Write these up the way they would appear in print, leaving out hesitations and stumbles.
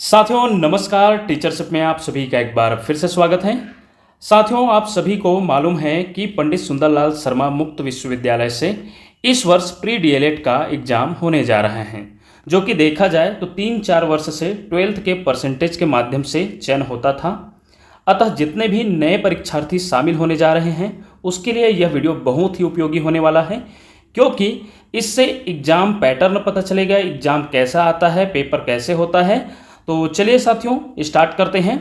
साथियों नमस्कार। टीचरशिप में आप सभी का एक बार फिर से स्वागत है। साथियों आप सभी को मालूम है कि पंडित सुंदरलाल शर्मा मुक्त विश्वविद्यालय से इस वर्ष प्री डीएलएड का एग्जाम होने जा रहे हैं, जो कि देखा जाए तो 3-4 वर्ष से 12th के परसेंटेज के माध्यम से चयन होता था। अतः जितने भी नए परीक्षार्थी शामिल होने जा रहे हैं उसके लिए यह वीडियो बहुत ही उपयोगी होने वाला है, क्योंकि इससे एग्ज़ाम पैटर्न पता चलेगा, एग्ज़ाम कैसा आता है, पेपर कैसे होता है। तो चलिए साथियों स्टार्ट करते हैं।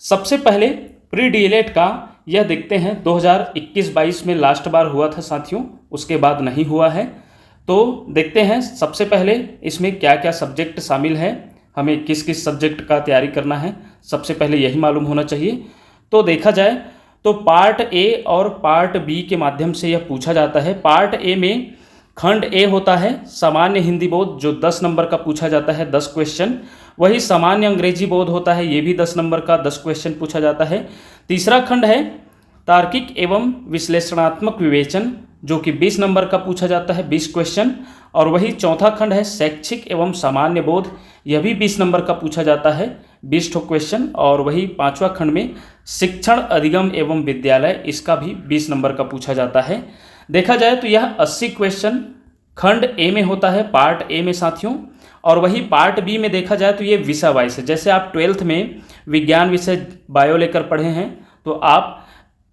सबसे पहले प्री डीएलएड का यह देखते हैं 2021-22 में लास्ट बार हुआ था साथियों, उसके बाद नहीं हुआ है। तो देखते हैं सबसे पहले इसमें क्या क्या सब्जेक्ट शामिल है, हमें किस किस सब्जेक्ट का तैयारी करना है, सबसे पहले यही मालूम होना चाहिए। तो देखा जाए तो पार्ट ए और पार्ट बी के माध्यम से यह पूछा जाता है। पार्ट ए में खंड ए होता है सामान्य हिंदी बोध, जो 10 नंबर का पूछा जाता है, 10 क्वेश्चन। वही सामान्य अंग्रेजी बोध होता है, ये भी 10 नंबर का 10 क्वेश्चन पूछा जाता है। तीसरा खंड है तार्किक एवं विश्लेषणात्मक विवेचन, जो कि 20 नंबर का पूछा जाता है, 20 क्वेश्चन। और वही चौथा खंड है शैक्षिक एवं सामान्य बोध, यह भी 20 नंबर का पूछा जाता है, 20 क्वेश्चन। और वही पांचवा खंड में शिक्षण अधिगम एवं विद्यालय, इसका भी 20 नंबर का पूछा जाता है। देखा जाए तो यह 80 क्वेश्चन खंड ए में होता है, पार्ट ए में साथियों। और वही पार्ट बी में देखा जाए तो ये विषय वाइज है। जैसे आप 12th में विज्ञान विषय बायो लेकर पढ़े हैं तो आप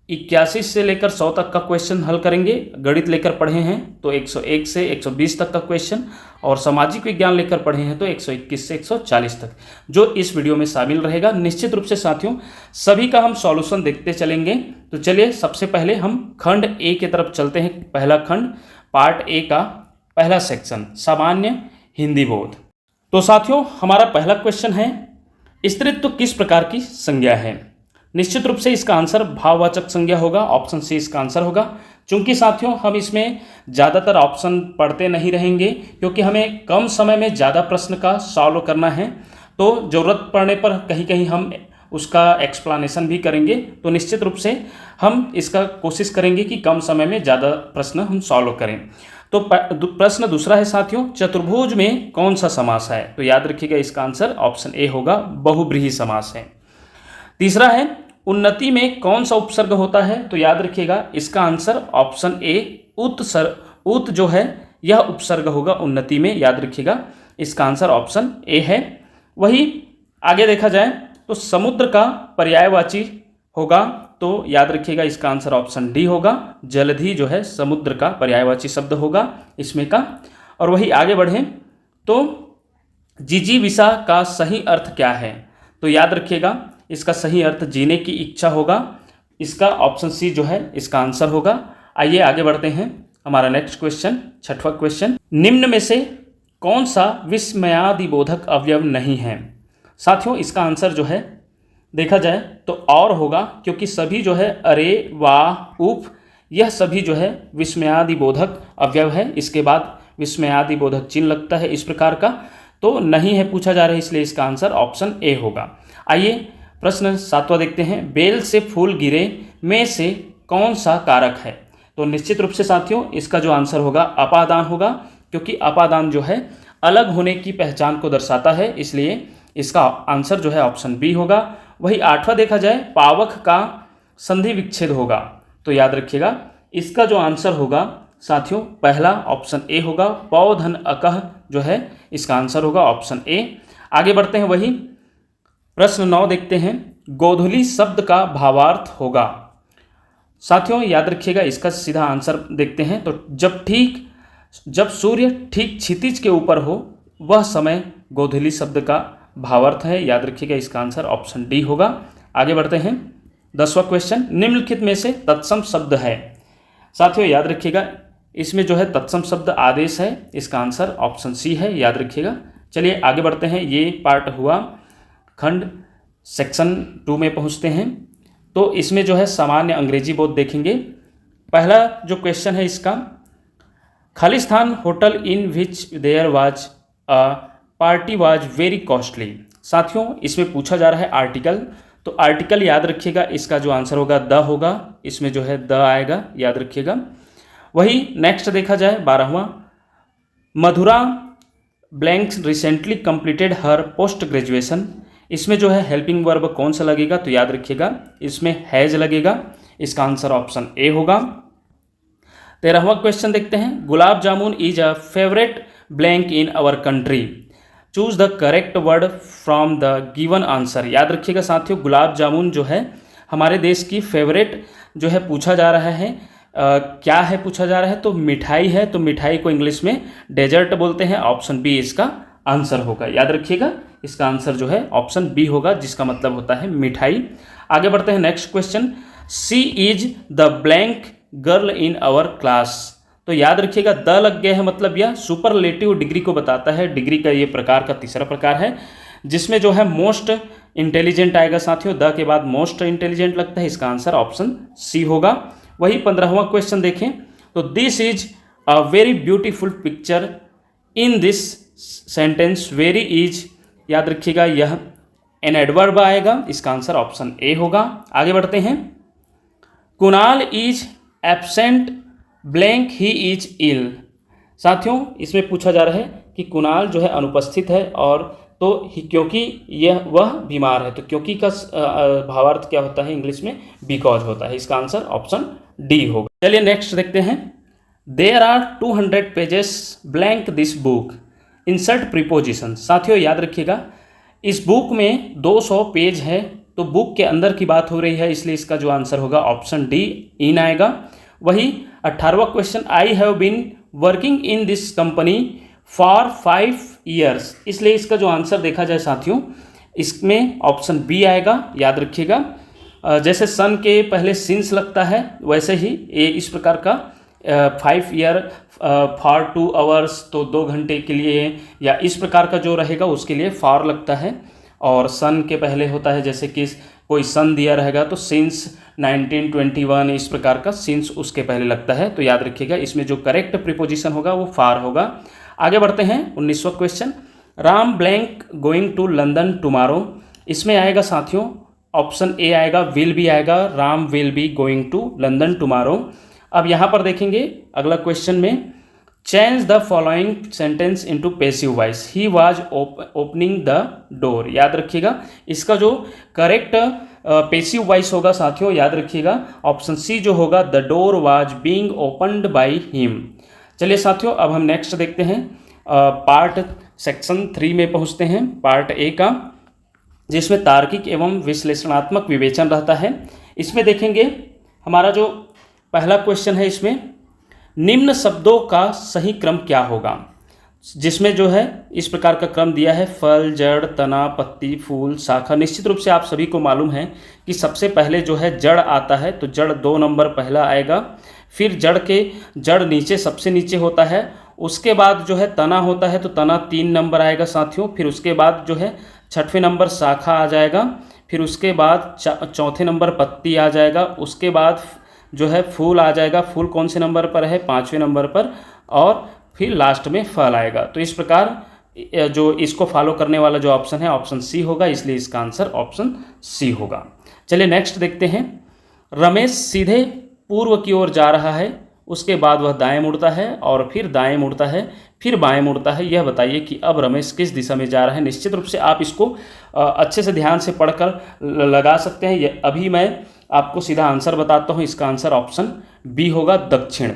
81 से लेकर 100 तक का क्वेश्चन हल करेंगे। गणित लेकर पढ़े हैं तो 101 से 120 तक का क्वेश्चन, और सामाजिक विज्ञान लेकर पढ़े हैं तो 121 से 140 तक, जो इस वीडियो में शामिल रहेगा। निश्चित रूप से साथियों सभी का हम सॉल्यूशन देखते चलेंगे। तो चलिए सबसे पहले हम खंड ए की तरफ चलते हैं। पहला खंड पार्ट ए का पहला सेक्शन सामान्य हिंदी बोध। तो साथियों हमारा पहला क्वेश्चन है, स्त्रीत्व किस प्रकार की संज्ञा है। निश्चित रूप से इसका आंसर भाववाचक संज्ञा होगा, ऑप्शन सी इसका आंसर होगा। चूंकि साथियों हम इसमें ज़्यादातर ऑप्शन पढ़ते नहीं रहेंगे, क्योंकि हमें कम समय में ज़्यादा प्रश्न का सॉल्व करना है, तो ज़रूरत पड़ने पर कहीं कहीं हम उसका एक्सप्लेनेशन भी करेंगे। तो निश्चित रूप से हम इसका कोशिश करेंगे कि कम समय में ज़्यादा प्रश्न हम सॉल्व करें। तो प्रश्न दूसरा है साथियों, चतुर्भुज में कौन सा समास है। तो याद रखिएगा इसका आंसर ऑप्शन ए होगा, बहुब्रीहि समास है। तीसरा है उन्नति में कौन सा उपसर्ग होता है। तो याद रखिएगा इसका आंसर ऑप्शन ए उत जो है यह उपसर्ग होगा उन्नति में, याद रखिएगा इसका आंसर ऑप्शन ए है। वही आगे देखा जाए तो समुद्र का पर्यायवाची होगा, तो याद रखिएगा इसका आंसर ऑप्शन डी होगा, जलधि जो है समुद्र का पर्यायवाची शब्द होगा इसमें का। और वही आगे बढ़ें तो जिजीविषा का सही अर्थ क्या है। तो याद रखिएगा इसका सही अर्थ जीने की इच्छा होगा, इसका ऑप्शन सी जो है इसका आंसर होगा। आइए आगे बढ़ते हैं। हमारा नेक्स्ट क्वेश्चन छठवां क्वेश्चन, निम्न में से कौन सा विस्मयादिबोधक अवयव नहीं है। साथियों इसका आंसर जो है देखा जाए तो और होगा, क्योंकि सभी जो है अरे, वाह, उफ, यह सभी जो है विस्मयादिबोधक अवयव है। इसके बाद विस्मयादिबोधक चिन्ह लगता है इस प्रकार का, तो नहीं है पूछा जा रहा है, इसलिए इसका आंसर ऑप्शन ए होगा। आइए प्रश्न सातवां देखते हैं, बेल से फूल गिरे में से कौन सा कारक है। तो निश्चित रूप से साथियों इसका जो आंसर होगा अपादान होगा, क्योंकि अपादान जो है अलग होने की पहचान को दर्शाता है, इसलिए इसका आंसर जो है ऑप्शन बी होगा। वही आठवां देखा जाए, पावक का संधि विच्छेद होगा। तो याद रखिएगा इसका जो आंसर होगा साथियों पहला ऑप्शन ए होगा, पौधन अकह जो है इसका आंसर होगा ऑप्शन ए। आगे बढ़ते हैं, वही प्रश्न 9 देखते हैं, गोधूली शब्द का भावार्थ होगा। साथियों याद रखिएगा इसका सीधा आंसर देखते हैं। तो जब सूर्य ठीक क्षितिज के ऊपर हो वह समय गोधूली शब्द का भावार्थ है, याद रखिएगा इसका आंसर ऑप्शन डी होगा। आगे बढ़ते हैं 10वां क्वेश्चन, निम्नलिखित में से तत्सम शब्द है। साथियों याद रखिएगा इसमें जो है तत्सम शब्द आदेश है, इसका आंसर ऑप्शन सी है, याद रखिएगा। चलिए आगे बढ़ते हैं, ये पार्ट हुआ खंड सेक्शन 2 में पहुंचते हैं। तो इसमें जो है सामान्य अंग्रेजी बोध देखेंगे। पहला जो क्वेश्चन है इसका, Khalistan hotel in which there was a party was very costly. साथियों इसमें पूछा जा रहा है आर्टिकल, तो आर्टिकल याद रखिएगा इसका जो आंसर होगा द होगा, इसमें जो है द आएगा, याद रखिएगा। वही नेक्स्ट देखा जाए 12वां, Madhura blank recently completed her post graduation. इसमें जो है हेल्पिंग वर्ब कौन सा लगेगा, तो याद रखिएगा इसमें हैज लगेगा। इसका आंसर ऑप्शन ए होगा। 13वां क्वेश्चन देखते हैं। Gulab jamun is a favourite blank in our country, choose the correct word from the given answer. याद रखिएगा साथियों, गुलाब जामुन जो है हमारे देश की फेवरेट जो है पूछा जा रहा है। क्या है पूछा जा रहा है, तो मिठाई है। तो मिठाई को इंग्लिश में डेजर्ट बोलते हैं। ऑप्शन बी इसका आंसर होगा। याद रखिएगा इसका आंसर जो है ऑप्शन बी होगा, जिसका मतलब होता है मिठाई। आगे बढ़ते हैं next question. She is the blank girl in our class. तो याद रखिएगा द लग गया है, मतलब यह सुपरलेटिव डिग्री को बताता है। डिग्री का ये प्रकार का तीसरा प्रकार है, जिसमें जो है मोस्ट इंटेलिजेंट आएगा साथियों। द के बाद मोस्ट इंटेलिजेंट लगता है। इसका आंसर ऑप्शन सी होगा। वही 15वां क्वेश्चन देखें तो this is a very beautiful picture in this sentence. Very is, याद रखिएगा यह एन एडवर्ब आएगा। इसका आंसर ऑप्शन ए होगा। आगे बढ़ते हैं। Kunal is absent blank he is ill. साथियों इसमें पूछा जा रहा है कि कुणाल जो है अनुपस्थित है, और तो क्योंकि यह वह बीमार है। तो क्योंकि का भावार्थ क्या होता है इंग्लिश में, बिकॉज होता है। इसका आंसर ऑप्शन डी होगा। चलिए नेक्स्ट देखते हैं। There are 200 pages blank this book, insert preposition. साथियों याद रखिएगा इस बुक में 200 पेज है, तो बुक के अंदर की बात हो रही है, इसलिए इसका जो आंसर होगा ऑप्शन डी इन आएगा। वही 18वां question. I have been working in this company for 5 years. इसलिए इसका जो आंसर देखा जाए साथियों, इसमें ऑप्शन बी आएगा। याद रखिएगा जैसे सन के पहले सिंस लगता है, वैसे ही ये इस प्रकार का 5 ईयर फॉर 2 आवर्स, तो 2 घंटे के लिए, या इस प्रकार का जो रहेगा उसके लिए फॉर लगता है। और सन के पहले होता है, जैसे कि कोई सन दिया रहेगा तो सिंस 1921, इस प्रकार का सिंस उसके पहले लगता है। तो याद रखिएगा इसमें जो करेक्ट प्रीपोजिशन होगा वो फॉर होगा। आगे बढ़ते हैं। 19वां question. Ram blank going to London tomorrow. इसमें आएगा साथियों ऑप्शन ए आएगा, विल बी आएगा। Ram will be going to London tomorrow. अब यहाँ पर देखेंगे अगला क्वेश्चन में, change the following sentence into passive voice. He was opening the door. याद रखिएगा इसका जो करेक्ट पैसिव वॉइस होगा साथियों, याद रखिएगा ऑप्शन सी जो होगा, the door was being opened by him. चलिए साथियों अब हम नेक्स्ट देखते हैं। पार्ट सेक्शन 3 में पहुंचते हैं, पार्ट ए का, जिसमें तार्किक एवं विश्लेषणात्मक विवेचन रहता है। इसमें देखेंगे हमारा जो पहला क्वेश्चन है, इसमें निम्न शब्दों का सही क्रम क्या होगा, जिसमें जो है इस प्रकार का क्रम दिया है, फल, जड़, तना, पत्ती, फूल, शाखा। निश्चित रूप से आप सभी को मालूम है कि सबसे पहले जो है जड़ आता है, तो जड़ 2 नंबर पहला आएगा। फिर जड़ नीचे सबसे नीचे होता है। उसके बाद जो है तना होता है, तो तना 3 नंबर आएगा साथियों। फिर उसके बाद जो है 6वें नंबर शाखा आ जाएगा। फिर उसके बाद 4थे नंबर पत्ती आ जाएगा। उसके बाद जो है फूल आ जाएगा। फूल कौन से नंबर पर है, 5वें नंबर पर। और फिर लास्ट में फल आएगा। तो इस प्रकार जो इसको फॉलो करने वाला जो ऑप्शन है ऑप्शन सी होगा, इसलिए इसका आंसर ऑप्शन सी होगा। चलिए नेक्स्ट देखते हैं। रमेश सीधे पूर्व की ओर जा रहा है, उसके बाद वह दाएं मुड़ता है, और फिर दाएं मुड़ता है, फिर बाएं मुड़ता है। यह बताइए कि अब रमेश किस दिशा में जा रहा है। निश्चित रूप से आप इसको अच्छे से ध्यान से पढ़कर लगा सकते हैं। अभी मैं आपको सीधा आंसर बताता हूँ। इसका आंसर ऑप्शन बी होगा, दक्षिण।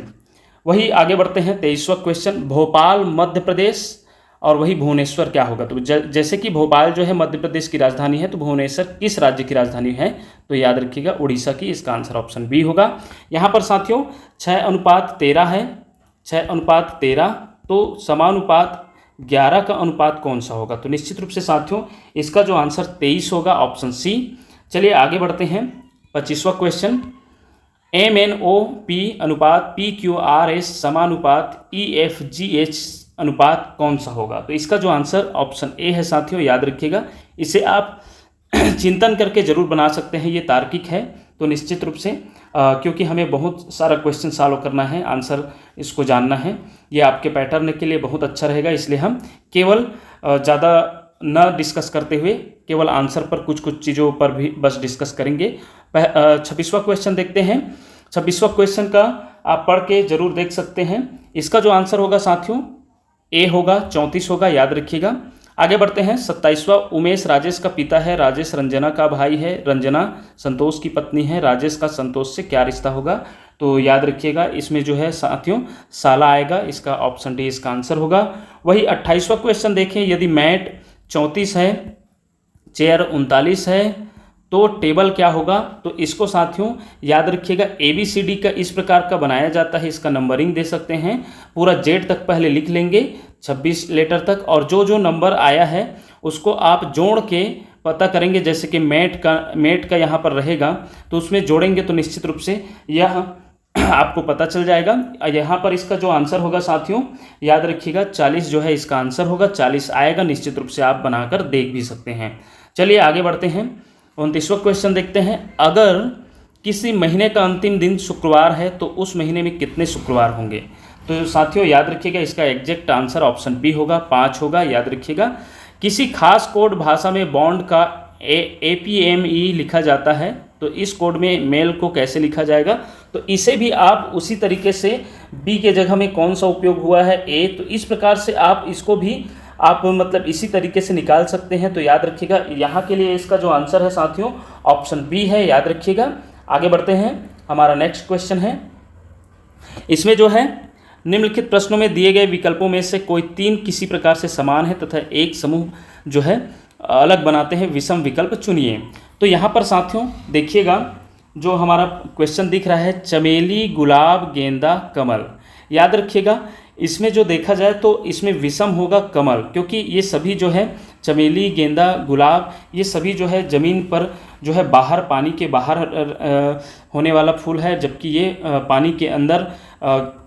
वही आगे बढ़ते हैं। 23वां क्वेश्चन। भोपाल मध्य प्रदेश और वही भुवनेश्वर क्या होगा। तो जैसे कि भोपाल जो है मध्य प्रदेश की राजधानी है, तो भुवनेश्वर किस राज्य की राजधानी है, तो याद रखिएगा उड़ीसा की। इसका आंसर ऑप्शन बी होगा। यहाँ पर साथियों 6:13 है, 6:13, तो समानुपात 11 का अनुपात कौन सा होगा। तो निश्चित रूप से साथियों इसका जो आंसर 23 होगा, ऑप्शन सी। चलिए आगे बढ़ते हैं। 25वां क्वेश्चन। MNOP अनुपात PQRS समानुपात EFGH अनुपात कौन सा होगा। तो इसका जो आंसर ऑप्शन ए है साथियों, याद रखिएगा। इसे आप चिंतन करके जरूर बना सकते हैं, ये तार्किक है। तो निश्चित रूप से क्योंकि हमें बहुत सारा क्वेश्चन सॉल्व करना है, आंसर इसको जानना है, ये आपके पैटर्न के लिए बहुत अच्छा रहेगा। इसलिए हम केवल ज़्यादा न डिस्कस करते हुए केवल आंसर पर कुछ चीज़ों पर भी बस डिस्कस करेंगे। 26वां क्वेश्चन देखते हैं। 26वां क्वेश्चन का आप पढ़ के जरूर देख सकते हैं। इसका जो आंसर होगा साथियों ए होगा, 34 होगा, याद रखिएगा। आगे बढ़ते हैं। 27वां, उमेश राजेश का पिता है, राजेश रंजना का भाई है, रंजना संतोष की पत्नी है, राजेश का संतोष से क्या रिश्ता होगा? तो याद रखिएगा इसमें जो है साथियों साला आएगा, इसका ऑप्शन डी इसका आंसर होगा। वही 28वां क्वेश्चन देखें, यदि मैट 34 है, चेयर 39 है, तो टेबल क्या होगा? तो इसको साथियों याद रखिएगा ABCD का इस प्रकार का बनाया जाता है, इसका नंबरिंग दे सकते हैं, पूरा जेड तक पहले लिख लेंगे 26 लेटर तक, और जो जो नंबर आया है उसको आप जोड़ के पता करेंगे। जैसे कि मेट का यहाँ पर रहेगा तो उसमें जोड़ेंगे तो निश्चित रूप से यह आपको पता चल जाएगा। यहाँ पर इसका जो आंसर होगा साथियों याद रखिएगा 40 जो है इसका आंसर होगा, 40 आएगा, निश्चित रूप से आप बनाकर देख भी सकते हैं। चलिए आगे बढ़ते हैं। 29वां क्वेश्चन देखते हैं। अगर किसी महीने का अंतिम दिन शुक्रवार है तो उस महीने में कितने शुक्रवार होंगे? तो साथियों याद रखिएगा इसका एग्जैक्ट आंसर ऑप्शन बी होगा, 5 होगा, याद रखिएगा। किसी खास कोड भाषा में बॉन्ड का APME लिखा जाता है, तो इस कोड में मेल को कैसे लिखा जाएगा? तो इसे भी आप उसी तरीके से बी के जगह में कौन सा उपयोग हुआ है ए, तो इस प्रकार से आप इसको भी आप मतलब इसी तरीके से निकाल सकते हैं। तो याद रखिएगा यहाँ के लिए इसका जो आंसर है साथियों ऑप्शन बी है, याद रखिएगा। आगे बढ़ते हैं। हमारा नेक्स्ट क्वेश्चन है, इसमें जो है निम्नलिखित प्रश्नों में दिए गए विकल्पों में से कोई 3 किसी प्रकार से समान है तथा एक समूह जो है अलग बनाते हैं, विषम विकल्प चुनिए। तो यहाँ पर साथियों देखिएगा जो हमारा क्वेश्चन दिख रहा है चमेली, गुलाब, गेंदा, कमल, याद रखिएगा इसमें जो देखा जाए तो इसमें विषम होगा कमल, क्योंकि ये सभी जो है चमेली, गेंदा, गुलाब, ये सभी जो है ज़मीन पर जो है बाहर पानी के बाहर होने वाला फूल है, जबकि ये पानी के अंदर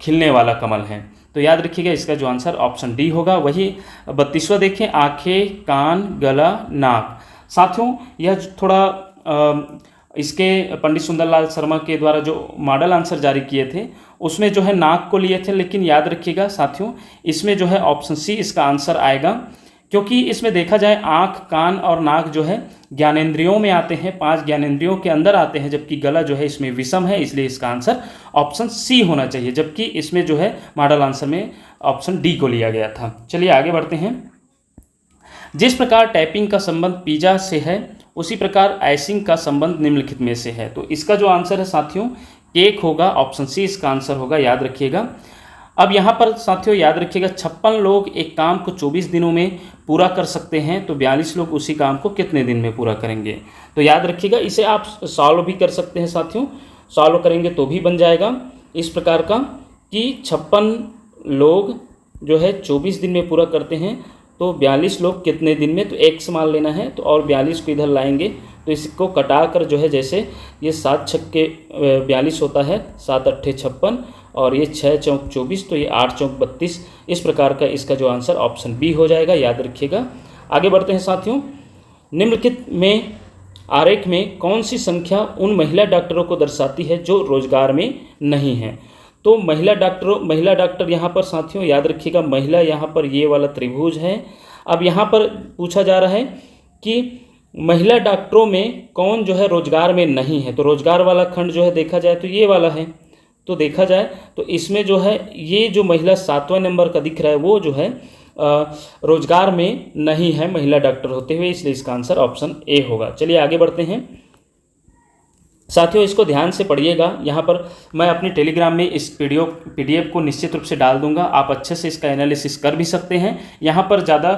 खिलने वाला कमल है। तो याद रखिएगा इसका जो आंसर ऑप्शन डी होगा। वही 32वां देखें, आँखें, कान, गला, नाक। साथियों यह थोड़ा इसके पंडित सुंदरलाल शर्मा के द्वारा जो मॉडल आंसर जारी किए थे उसमें जो है नाक को लिए थे, लेकिन याद रखिएगा साथियों इसमें जो है ऑप्शन सी इसका आंसर आएगा, क्योंकि इसमें देखा जाए आँख, कान और नाक जो है ज्ञानेंद्रियों में आते हैं, 5 ज्ञानेंद्रियों के अंदर आते हैं, जबकि गला जो है इसमें विषम है, इसलिए इसका आंसर ऑप्शन सी होना चाहिए, जबकि इसमें जो है मॉडल आंसर में ऑप्शन डी को लिया गया था। चलिए आगे बढ़ते हैं। जिस प्रकार टाइपिंग का संबंध पिज्जा से है उसी प्रकार आइसिंग का संबंध निम्नलिखित में से है। तो इसका जो आंसर है साथियों केक होगा, ऑप्शन सी इसका आंसर होगा, याद रखिएगा। अब यहाँ पर साथियों याद रखिएगा 56 लोग एक काम को 24 दिनों में पूरा कर सकते हैं, तो 42 लोग उसी काम को कितने दिन में पूरा करेंगे? तो याद रखिएगा इसे आप सॉल्व भी कर सकते हैं साथियों, सॉल्व करेंगे तो भी बन जाएगा इस प्रकार का कि 56 लोग जो है 24 दिन में पूरा करते हैं, तो 42 लोग कितने दिन में? तो x मान लेना है, तो और 42 को इधर लाएंगे, तो इसको कटा कर जो है जैसे ये 7 छक्के 42 होता है, 7 अट्ठे 56 और ये 6 चौक 24, तो ये 8 चौक 32, इस प्रकार का इसका जो आंसर ऑप्शन बी हो जाएगा, याद रखिएगा। आगे बढ़ते हैं साथियों। निम्नलिखित में आरेख में कौन सी संख्या उन महिला डॉक्टरों को दर्शाती है जो रोजगार में नहीं है? तो महिला डॉक्टर यहाँ पर साथियों याद रखिएगा महिला यहाँ पर ये वाला त्रिभुज है। अब यहाँ पर पूछा जा रहा है कि महिला डॉक्टरों में कौन जो है रोजगार में नहीं है, तो रोजगार वाला खंड जो है देखा जाए तो ये वाला है, तो देखा जाए तो इसमें जो है ये जो महिला 7वां नंबर का दिख रहा है वो जो है रोजगार में नहीं है महिला डॉक्टर होते हुए, इसलिए इसका आंसर ऑप्शन ए होगा। चलिए आगे बढ़ते हैं साथियों, इसको ध्यान से पढ़िएगा। यहाँ पर मैं अपनी टेलीग्राम में इस PDF को निश्चित रूप से डाल दूंगा, आप अच्छे से इसका एनालिसिस कर भी सकते हैं। यहाँ पर ज़्यादा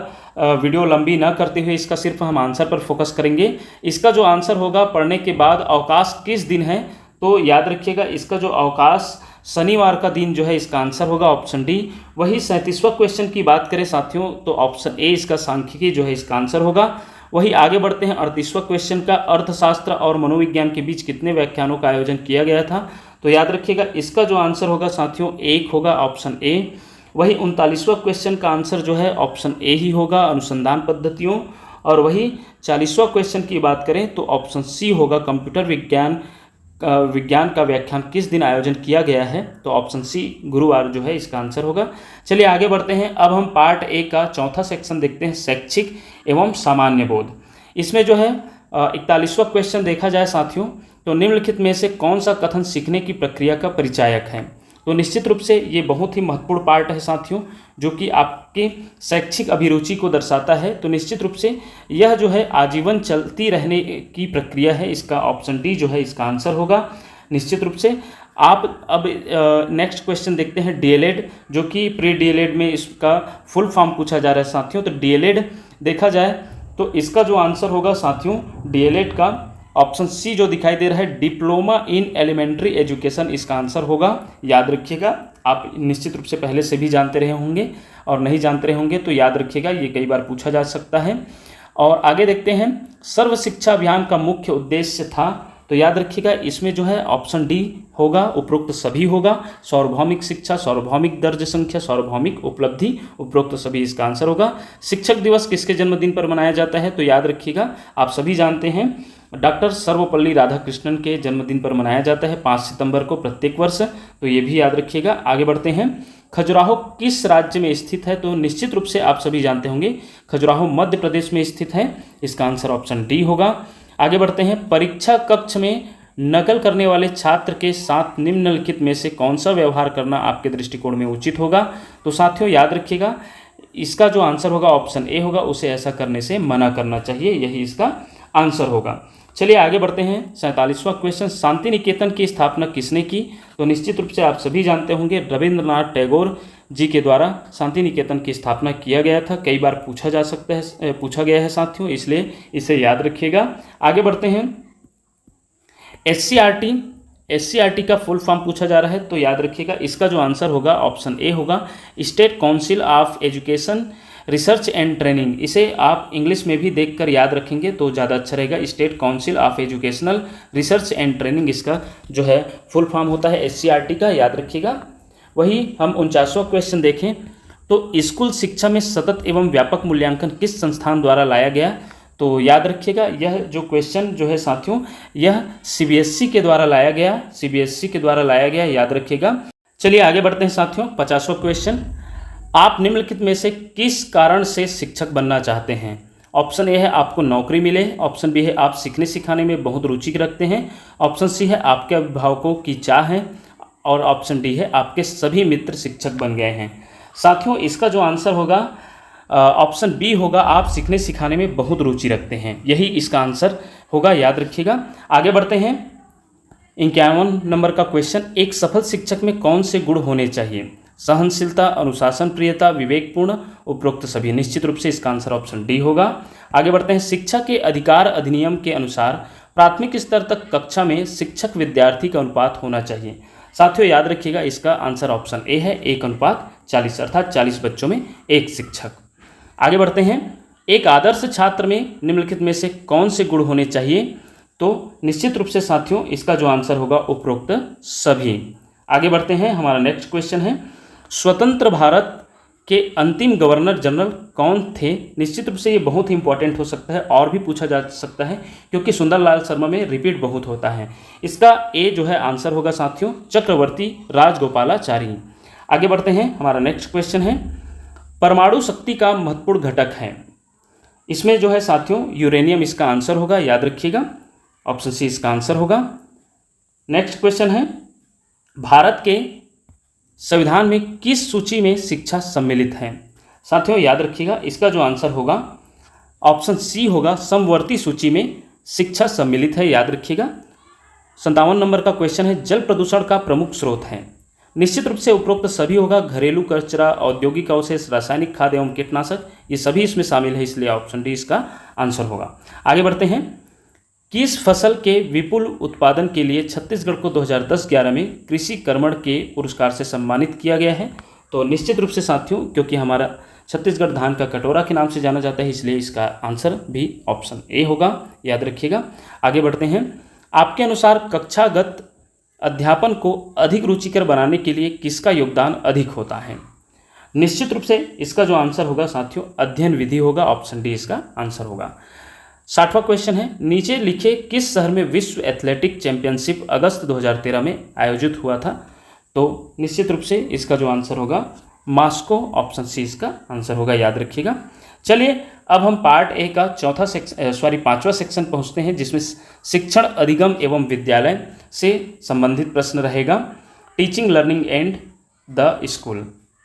वीडियो लंबी ना करते हुए इसका सिर्फ हम आंसर पर फोकस करेंगे। इसका जो आंसर होगा पढ़ने के बाद अवकाश किस दिन है, तो याद रखिएगा इसका जो अवकाश शनिवार का दिन जो है इसका आंसर होगा ऑप्शन डी। वही 37वां क्वेश्चन की बात करें साथियों तो ऑप्शन ए इसका सांख्यिकी जो है इसका आंसर होगा। वही आगे बढ़ते हैं 38वां क्वेश्चन का, अर्थशास्त्र और मनोविज्ञान के बीच कितने व्याख्यानों का आयोजन किया गया था? तो याद रखिएगा इसका जो आंसर होगा साथियों 1 होगा, ऑप्शन ए। वही 39वां क्वेश्चन का आंसर जो है ऑप्शन ए ही होगा, अनुसंधान पद्धतियों। और वही 40वां क्वेश्चन की बात करें तो ऑप्शन सी होगा, कंप्यूटर विज्ञान का व्याख्यान किस दिन आयोजन किया गया है? तो ऑप्शन सी गुरुवार जो है इसका आंसर होगा। चलिए आगे बढ़ते हैं। अब हम पार्ट ए का चौथा सेक्शन देखते हैं, शैक्षिक एवं सामान्य बोध। इसमें जो है 41वां क्वेश्चन देखा जाए साथियों तो निम्नलिखित में से कौन सा कथन सीखने की प्रक्रिया का परिचायक है? तो निश्चित रूप से ये बहुत ही महत्वपूर्ण पार्ट है साथियों, जो कि आपके शैक्षिक अभिरुचि को दर्शाता है। तो निश्चित रूप से यह जो है आजीवन चलती रहने की प्रक्रिया है। इसका ऑप्शन डी जो है इसका आंसर होगा निश्चित रूप से। आप अब नेक्स्ट क्वेश्चन देखते हैं डीएलएड, जो कि प्री डीएलएड में इसका फुल फॉर्म पूछा जा रहा है साथियों। तो डीएलएड देखा जाए तो इसका जो आंसर होगा साथियों डीएलएड का ऑप्शन सी जो दिखाई दे रहा है, डिप्लोमा इन एलिमेंट्री एजुकेशन, इसका आंसर होगा। याद रखिएगा, आप निश्चित रूप से पहले से भी जानते रहे होंगे और नहीं जानते रहे होंगे तो याद रखिएगा, ये कई बार पूछा जा सकता है। और आगे देखते हैं, सर्व शिक्षा अभियान का मुख्य उद्देश्य था, तो याद रखिएगा इसमें जो है ऑप्शन डी होगा, उपरोक्त सभी होगा। सार्वभौमिक शिक्षा, सार्वभौमिक दर्ज संख्या, सार्वभौमिक उपलब्धि, उपरोक्त सभी इसका आंसर होगा। शिक्षक दिवस किसके जन्मदिन पर मनाया जाता है, तो याद रखिएगा आप सभी जानते हैं डॉक्टर सर्वपल्ली राधाकृष्णन के जन्मदिन पर मनाया जाता है 5 सितंबर को प्रत्येक वर्ष, तो ये भी याद रखिएगा। आगे बढ़ते हैं, खजुराहो किस राज्य में स्थित है, तो निश्चित रूप से आप सभी जानते होंगे खजुराहो मध्य प्रदेश में स्थित है, इसका आंसर ऑप्शन डी होगा। आगे बढ़ते हैं, परीक्षा कक्ष में नकल करने वाले छात्र के साथ निम्नलिखित में से कौन सा व्यवहार करना आपके दृष्टिकोण में उचित होगा, तो साथियों याद रखिएगा इसका जो आंसर होगा ऑप्शन ए होगा, उसे ऐसा करने से मना करना चाहिए, यही इसका आंसर होगा। चलिए आगे बढ़ते हैं, 47वां क्वेश्चन, शांति निकेतन की स्थापना किसने की, तो निश्चित रूप से आप सभी जानते होंगे रविंद्रनाथ टैगोर जी के द्वारा शांति निकेतन की स्थापना किया गया था। कई बार पूछा गया है साथियों, इसलिए इसे याद रखिएगा। आगे बढ़ते हैं, एससीईआरटी का फुल फॉर्म पूछा जा रहा है, तो याद रखिएगा इसका जो आंसर होगा ऑप्शन ए होगा, state council of education research and training. इसे आप इंग्लिश में भी देखकर याद रखेंगे तो ज़्यादा अच्छा रहेगा। State council of educational research and training इसका जो है फुल फॉर्म होता है एससीईआरटी का, याद रखिएगा। वही हम 49वां क्वेश्चन देखें तो स्कूल शिक्षा में सतत एवं व्यापक मूल्यांकन किस संस्थान द्वारा लाया गया, तो याद रखिएगा यह जो क्वेश्चन जो है साथियों यह सीबीएसई के द्वारा लाया गया, याद रखिएगा। चलिए आगे बढ़ते हैं साथियों, 50वां क्वेश्चन, आप निम्नलिखित में से किस कारण से शिक्षक बनना चाहते हैं, ऑप्शन ए है आपको नौकरी मिले, ऑप्शन बी है आप सीखने सिखाने में बहुत रुचि रखते हैं, ऑप्शन सी है आपके अभिभावकों की चाह है, और ऑप्शन डी है आपके सभी मित्र शिक्षक बन गए हैं। साथियों इसका जो आंसर होगा ऑप्शन बी होगा, आप सीखने सिखाने में बहुत रुचि रखते हैं, यही इसका आंसर होगा, याद रखिएगा। आगे बढ़ते हैं, 51 नंबर का क्वेश्चन, एक सफल शिक्षक में कौन से गुण होने चाहिए, सहनशीलता, अनुशासन प्रियता, विवेकपूर्ण, उपरोक्त सभी, निश्चित रूप से इसका आंसर ऑप्शन डी होगा। आगे बढ़ते हैं, शिक्षा के अधिकार अधिनियम के अनुसार प्राथमिक स्तर तक कक्षा में शिक्षक विद्यार्थी का अनुपात होना चाहिए, साथियों याद रखिएगा इसका आंसर ऑप्शन ए है, 1:40, अर्थात 40 बच्चों में एक शिक्षक। आगे बढ़ते हैं, एक आदर्श छात्र में निम्नलिखित में से कौन से गुण होने चाहिए, तो निश्चित रूप से साथियों इसका जो आंसर होगा उपरोक्त सभी। आगे बढ़ते हैं, हमारा नेक्स्ट क्वेश्चन है, स्वतंत्र भारत के अंतिम गवर्नर जनरल कौन थे, निश्चित रूप से ये बहुत ही इंपॉर्टेंट हो सकता है और भी पूछा जा सकता है क्योंकि सुंदरलाल शर्मा में रिपीट बहुत होता है। इसका ए जो है आंसर होगा साथियों चक्रवर्ती राजगोपालाचारी। आगे बढ़ते हैं, हमारा नेक्स्ट क्वेश्चन है, परमाणु शक्ति का महत्वपूर्ण घटक है, इसमें जो है साथियों यूरेनियम इसका आंसर होगा, याद रखिएगा, ऑप्शन सी इसका आंसर होगा। नेक्स्ट क्वेश्चन है, भारत के संविधान में किस सूची में शिक्षा सम्मिलित है, साथियों याद रखिएगा इसका जो आंसर होगा ऑप्शन सी होगा, समवर्ती सूची में शिक्षा सम्मिलित है, याद रखिएगा। 57 नंबर का क्वेश्चन है, जल प्रदूषण का प्रमुख स्रोत है, निश्चित रूप से उपरोक्त सभी होगा, घरेलू कचरा, औद्योगिक अवशेष, रासायनिक खाद एवं कीटनाशक, ये सभी इसमें शामिल है, इसलिए ऑप्शन डी इसका आंसर होगा। आगे बढ़ते हैं, किस फसल के विपुल उत्पादन के लिए छत्तीसगढ़ को 2010-11 में कृषि कर्मण के पुरस्कार से सम्मानित किया गया है, तो निश्चित रूप से साथियों क्योंकि हमारा छत्तीसगढ़ धान का कटोरा के नाम से जाना जाता है, इसलिए इसका आंसर भी ऑप्शन ए होगा, याद रखिएगा। आगे बढ़ते हैं, आपके अनुसार कक्षागत अध्यापन को अधिक रुचिकर बनाने के लिए किसका योगदान अधिक होता है, निश्चित रूप से इसका जो आंसर होगा साथियों अध्ययन विधि होगा, ऑप्शन डी इसका आंसर होगा। 60वां क्वेश्चन है, नीचे लिखे किस शहर में विश्व एथलेटिक चैंपियनशिप अगस्त 2013 में आयोजित हुआ था, तो निश्चित रूप से इसका जो आंसर होगा मॉस्को, ऑप्शन सी इसका आंसर होगा, याद रखिएगा। चलिए अब हम पार्ट ए का 5वां सेक्शन पहुंचते हैं, जिसमें शिक्षण अधिगम एवं विद्यालय से संबंधित प्रश्न रहेगा। Teaching learning and the school.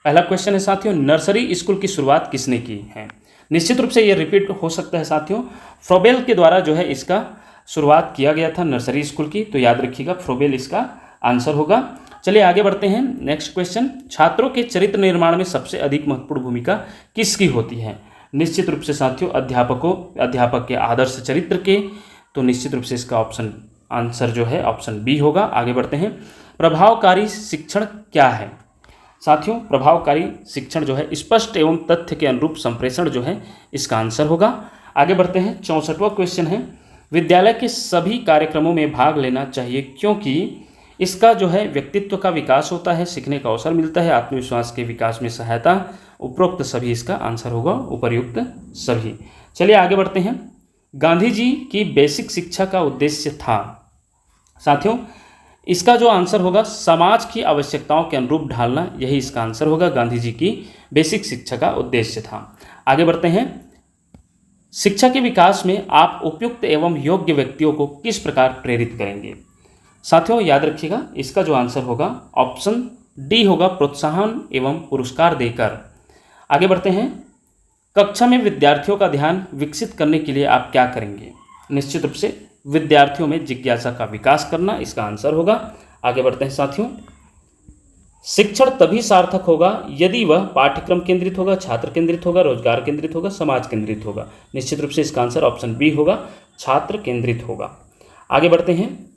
पहला क्वेश्चन है साथियों, नर्सरी स्कूल की शुरुआत किसने की है? निश्चित रूप से ये रिपीट हो सकता है साथियों, फ्रोबेल के द्वारा जो है इसका शुरुआत किया गया था नर्सरी स्कूल की, तो याद रखिएगा फ्रोबेल इसका आंसर होगा। चलिए आगे बढ़ते हैं। नेक्स्ट क्वेश्चन, छात्रों के चरित्र निर्माण में सबसे अधिक महत्वपूर्ण भूमिका किसकी होती है? निश्चित रूप से साथियों अध्यापक के आदर्श चरित्र के, तो निश्चित रूप से इसका ऑप्शन आंसर जो है ऑप्शन बी होगा। आगे बढ़ते हैं, प्रभावकारी शिक्षण क्या है? साथियों प्रभावकारी शिक्षण जो है स्पष्ट एवं तथ्य के अनुरूप संप्रेषण जो है इसका आंसर होगा। आगे बढ़ते हैं, 64वां क्वेश्चन है, विद्यालय के सभी कार्यक्रमों में भाग लेना चाहिए क्योंकि इसका जो है व्यक्तित्व का विकास होता है, सीखने का अवसर मिलता है, आत्मविश्वास के विकास में सहायता, उपरोक्त सभी इसका आंसर होगा, उपर्युक्त सभी। चलिए आगे बढ़ते हैं, गांधी जी की बेसिक शिक्षा का उद्देश्य था? साथियों इसका जो आंसर होगा समाज की आवश्यकताओं के अनुरूप ढालना, यही इसका आंसर होगा। गांधी जी की बेसिक शिक्षा का उद्देश्य था। आगे बढ़ते हैं, शिक्षा के विकास में आप उपयुक्त एवं योग्य व्यक्तियों को किस प्रकार प्रेरित करेंगे? साथियों याद रखिएगा इसका जो आंसर होगा ऑप्शन डी होगा, प्रोत्साहन एवं पुरस्कार देकर। आगे बढ़ते हैं, कक्षा में विद्यार्थियों का ध्यान विकसित करने के लिए आप क्या करेंगे? निश्चित रूप से विद्यार्थियों में जिज्ञासा का विकास करना इसका आंसर होगा। आगे बढ़ते हैं साथियों, शिक्षण तभी सार्थक होगा यदि वह पाठ्यक्रम केंद्रित होगा, छात्र केंद्रित होगा, रोजगार केंद्रित होगा, समाज केंद्रित होगा। निश्चित रूप से इसका आंसर ऑप्शन बी होगा, छात्र केंद्रित होगा। आगे बढ़ते हैं,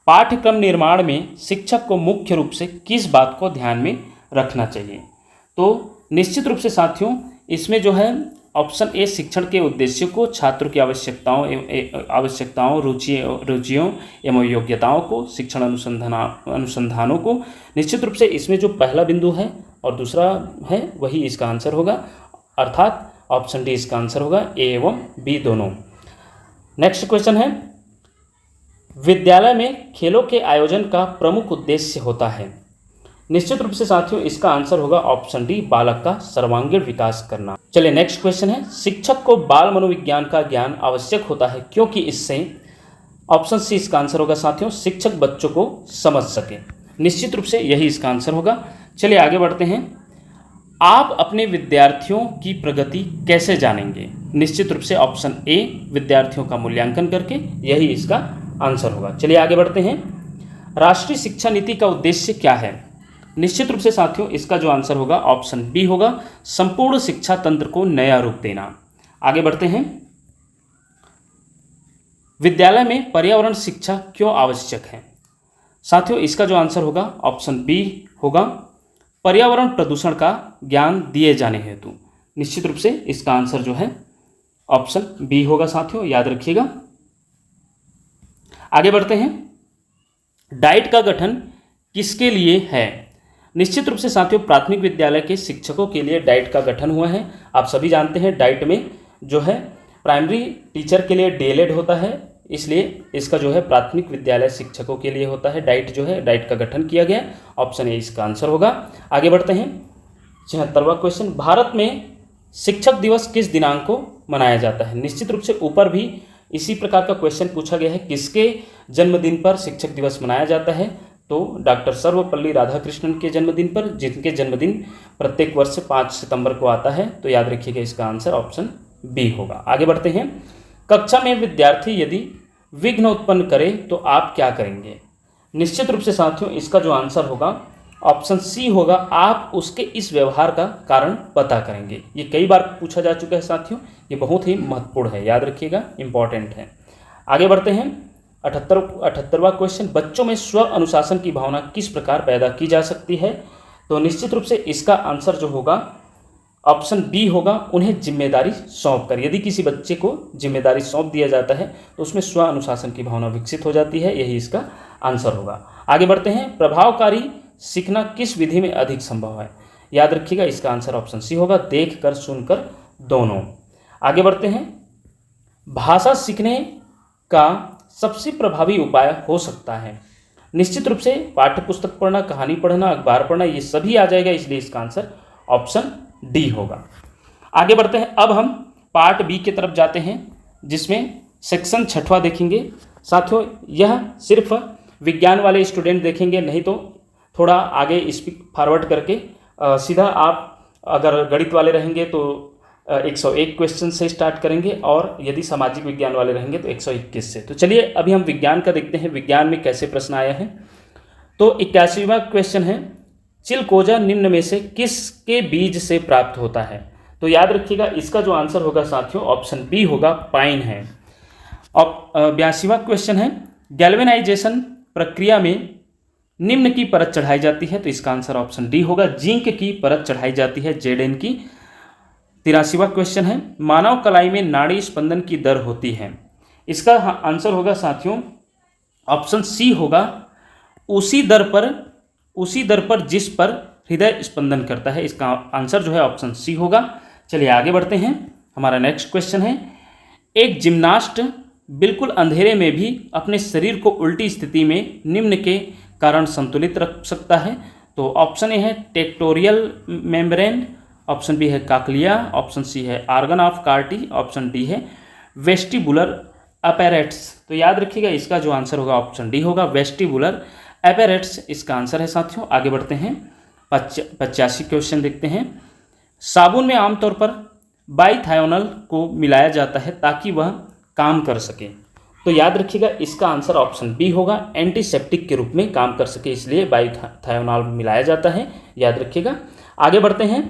पाठ्यक्रम निर्माण में शिक्षक को मुख्य रूप से किस बात को ध्यान में रखना चाहिए? तो निश्चित रूप से साथियों इसमें जो है ऑप्शन ए शिक्षण के उद्देश्यों को, छात्रों की आवश्यकताओं, रुचियों एवं योग्यताओं को, शिक्षण अनुसंधानों को। निश्चित रूप से इसमें जो पहला बिंदु है और दूसरा है वही इसका आंसर होगा, अर्थात ऑप्शन डी इसका आंसर होगा, ए एवं बी दोनों। नेक्स्ट क्वेश्चन है, विद्यालय में खेलों के आयोजन का प्रमुख उद्देश्य होता है? निश्चित रूप से साथियों इसका आंसर होगा ऑप्शन डी, बालक का सर्वांगीण विकास करना। चलिए नेक्स्ट क्वेश्चन है, शिक्षक को बाल मनोविज्ञान का ज्ञान आवश्यक होता है क्योंकि इससे, ऑप्शन सी इसका आंसर होगा साथियों, शिक्षक बच्चों को समझ सके। निश्चित रूप से यही इसका आंसर होगा। चलिए आगे बढ़ते हैं, आप अपने विद्यार्थियों की प्रगति कैसे जानेंगे? निश्चित रूप से ऑप्शन ए, विद्यार्थियों का मूल्यांकन करके, यही इसका आंसर होगा। चलिए आगे बढ़ते हैं, राष्ट्रीय शिक्षा नीति का उद्देश्य क्या है? निश्चित रूप से साथियों इसका जो आंसर होगा ऑप्शन बी होगा, संपूर्ण शिक्षा तंत्र को नया रूप देना। आगे बढ़ते हैं, विद्यालय में पर्यावरण शिक्षा क्यों आवश्यक है? साथियों इसका जो आंसर होगा ऑप्शन बी होगा, पर्यावरण प्रदूषण का ज्ञान दिए जाने हेतु। निश्चित रूप से इसका आंसर जो है ऑप्शन बी होगा साथियों, याद रखिएगा। आगे बढ़ते हैं, डाइट का गठन किसके लिए है? निश्चित रूप से साथियों प्राथमिक विद्यालय के शिक्षकों के लिए डाइट का गठन हुआ है। आप सभी जानते हैं डाइट में जो है प्राइमरी टीचर के लिए डीएलएड होता है, इसलिए इसका जो है प्राथमिक विद्यालय शिक्षकों के लिए होता है डाइट, जो है डाइट का गठन किया गया। ऑप्शन ए इसका आंसर होगा। आगे बढ़ते हैं, 76वां क्वेश्चन, भारत में शिक्षक दिवस किस दिनांक को मनाया जाता है? निश्चित रूप से ऊपर भी इसी प्रकार का क्वेश्चन पूछा गया है, किसके जन्मदिन पर शिक्षक दिवस मनाया जाता है? तो डॉक्टर सर्वपल्ली राधाकृष्णन के जन्मदिन पर, जिनके जन्मदिन प्रत्येक वर्ष 5 सितंबर को आता है। तो याद रखिएगा इसका आंसर ऑप्शन बी होगा। आगे बढ़ते हैं, कक्षा में विद्यार्थी यदि विघ्न उत्पन्न करे तो आप क्या करेंगे? निश्चित रूप से साथियों इसका जो आंसर होगा ऑप्शन सी होगा, आप उसके इस व्यवहार का कारण पता करेंगे। ये कई बार पूछा जा चुका है साथियों, ये बहुत ही महत्वपूर्ण है, याद रखिएगा, इंपॉर्टेंट है। आगे बढ़ते हैं, 78वां क्वेश्चन, बच्चों में स्व अनुशासन की भावना किस प्रकार पैदा की जा सकती है? तो निश्चित रूप से इसका आंसर जो होगा ऑप्शन बी होगा, उन्हें जिम्मेदारी सौंप कर। यदि किसी बच्चे को जिम्मेदारी सौंप दिया जाता है तो उसमें स्व अनुशासन की भावना विकसित हो जाती है, यही इसका आंसर होगा। आगे बढ़ते हैं, प्रभावकारी सीखना किस विधि में अधिक संभव है? याद रखिएगा इसका आंसर ऑप्शन सी होगा, देख कर सुनकर दोनों। आगे बढ़ते हैं, भाषा सीखने का सबसे प्रभावी उपाय हो सकता है? निश्चित रूप से पाठ्य पुस्तक पढ़ना, कहानी पढ़ना, अखबार पढ़ना, ये सभी आ जाएगा, इसलिए इसका आंसर ऑप्शन डी होगा। आगे बढ़ते हैं, अब हम पार्ट बी की तरफ जाते हैं, जिसमें सेक्शन 6वां देखेंगे। साथियों यह सिर्फ विज्ञान वाले स्टूडेंट देखेंगे, नहीं तो थोड़ा आगे स्पीड फॉरवर्ड करके सीधा आप अगर गणित वाले रहेंगे तो 101 क्वेश्चन से स्टार्ट करेंगे, और यदि सामाजिक विज्ञान वाले रहेंगे तो 121 से। तो चलिए अभी हम विज्ञान का देखते हैं, विज्ञान में कैसे प्रश्न आया है। तो 81वां क्वेश्चन है, चिलकोजा निम्न में से किसके बीज से प्राप्त होता है? तो याद रखिएगा इसका जो आंसर होगा साथियों ऑप्शन बी होगा, पाइन है। और 82वां क्वेश्चन है, गैल्वेनाइजेशन प्रक्रिया में निम्न की परत चढ़ाई जाती है? तो इसका आंसर ऑप्शन डी होगा, जिंक की परत चढ़ाई जाती है, Zn की। 83वां क्वेश्चन है, मानव कलाई में नाड़ी स्पंदन की दर होती है? इसका आंसर होगा साथियों ऑप्शन सी होगा, उसी दर पर जिस पर हृदय स्पंदन करता है। इसका आंसर जो है ऑप्शन सी होगा। चलिए आगे बढ़ते हैं। हमारा नेक्स्ट क्वेश्चन है, एक जिम्नास्ट बिल्कुल अंधेरे में भी अपने शरीर को उल्टी स्थिति में निम्न के कारण संतुलित रख सकता है? तो ऑप्शन ए है टेक्टोरियल मेम्ब्रेन, ऑप्शन बी है काकलिया, ऑप्शन सी है organ of Corti, option D है वेस्टिबुलर अपैरेट्स। तो याद रखिएगा इसका जो आंसर होगा ऑप्शन डी होगा, वेस्टिबुलर अपैरेट्स इसका आंसर है साथियों। आगे बढ़ते हैं, 85 क्वेश्चन देखते हैं। साबुन में आमतौर पर बाइथायोनल को मिलाया जाता है ताकि वह काम कर सके। तो याद रखिएगा इसका आंसर ऑप्शन बी होगा, एंटीसेप्टिक के रूप में काम कर सके, इसलिए बाइथायोनॉल मिलाया जाता है, याद रखिएगा। आगे बढ़ते हैं,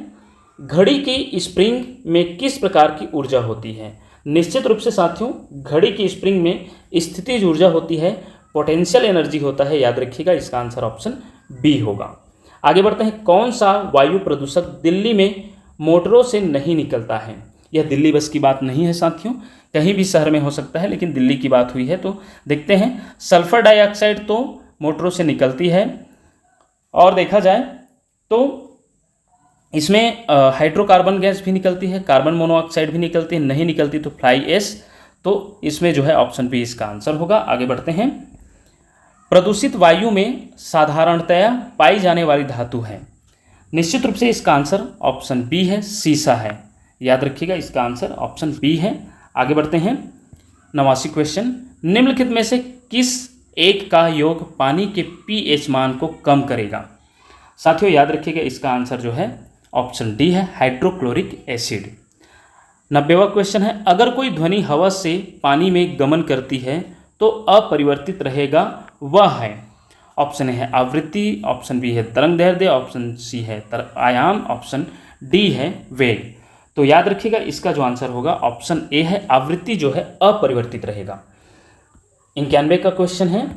घड़ी की स्प्रिंग में किस प्रकार की ऊर्जा होती है? निश्चित रूप से साथियों घड़ी की स्प्रिंग में स्थितिज ऊर्जा होती है, पोटेंशियल एनर्जी होता है, याद रखिएगा इसका आंसर ऑप्शन बी होगा। आगे बढ़ते हैं, कौन सा वायु प्रदूषक दिल्ली में मोटरों से नहीं निकलता है? यह दिल्ली बस की बात नहीं है साथियों, कहीं भी शहर में हो सकता है, लेकिन दिल्ली की बात हुई है। तो देखते हैं, सल्फर डाइऑक्साइड तो मोटरों से निकलती है, और देखा जाए तो इसमें हाइड्रोकार्बन गैस भी निकलती है, कार्बन मोनोऑक्साइड भी निकलती है, नहीं निकलती तो फ्लाई एश। तो इसमें जो है ऑप्शन बी इसका आंसर होगा। आगे बढ़ते हैं, प्रदूषित वायु में साधारणतया पाई जाने वाली धातु है? निश्चित रूप से इसका आंसर ऑप्शन बी है, सीसा है, याद रखिएगा इसका आंसर ऑप्शन बी है। आगे बढ़ते हैं, 89 क्वेश्चन, निम्नलिखित में से किस एक का योग पानी के pH मान को कम करेगा? साथियों याद रखिएगा इसका आंसर जो है ऑप्शन डी है, हाइड्रोक्लोरिक एसिड। 90वां क्वेश्चन है, अगर कोई ध्वनि हवा से पानी में गमन करती है तो अपरिवर्तित रहेगा, वह है? ऑप्शन ए है आवृत्ति, ऑप्शन बी है तरंग दैर्ध्य, ऑप्शन सी है आयाम, ऑप्शन डी है वेग। तो याद रखिएगा इसका जो आंसर होगा ऑप्शन ए है, आवृत्ति जो है अपरिवर्तित रहेगा। 91 का क्वेश्चन है,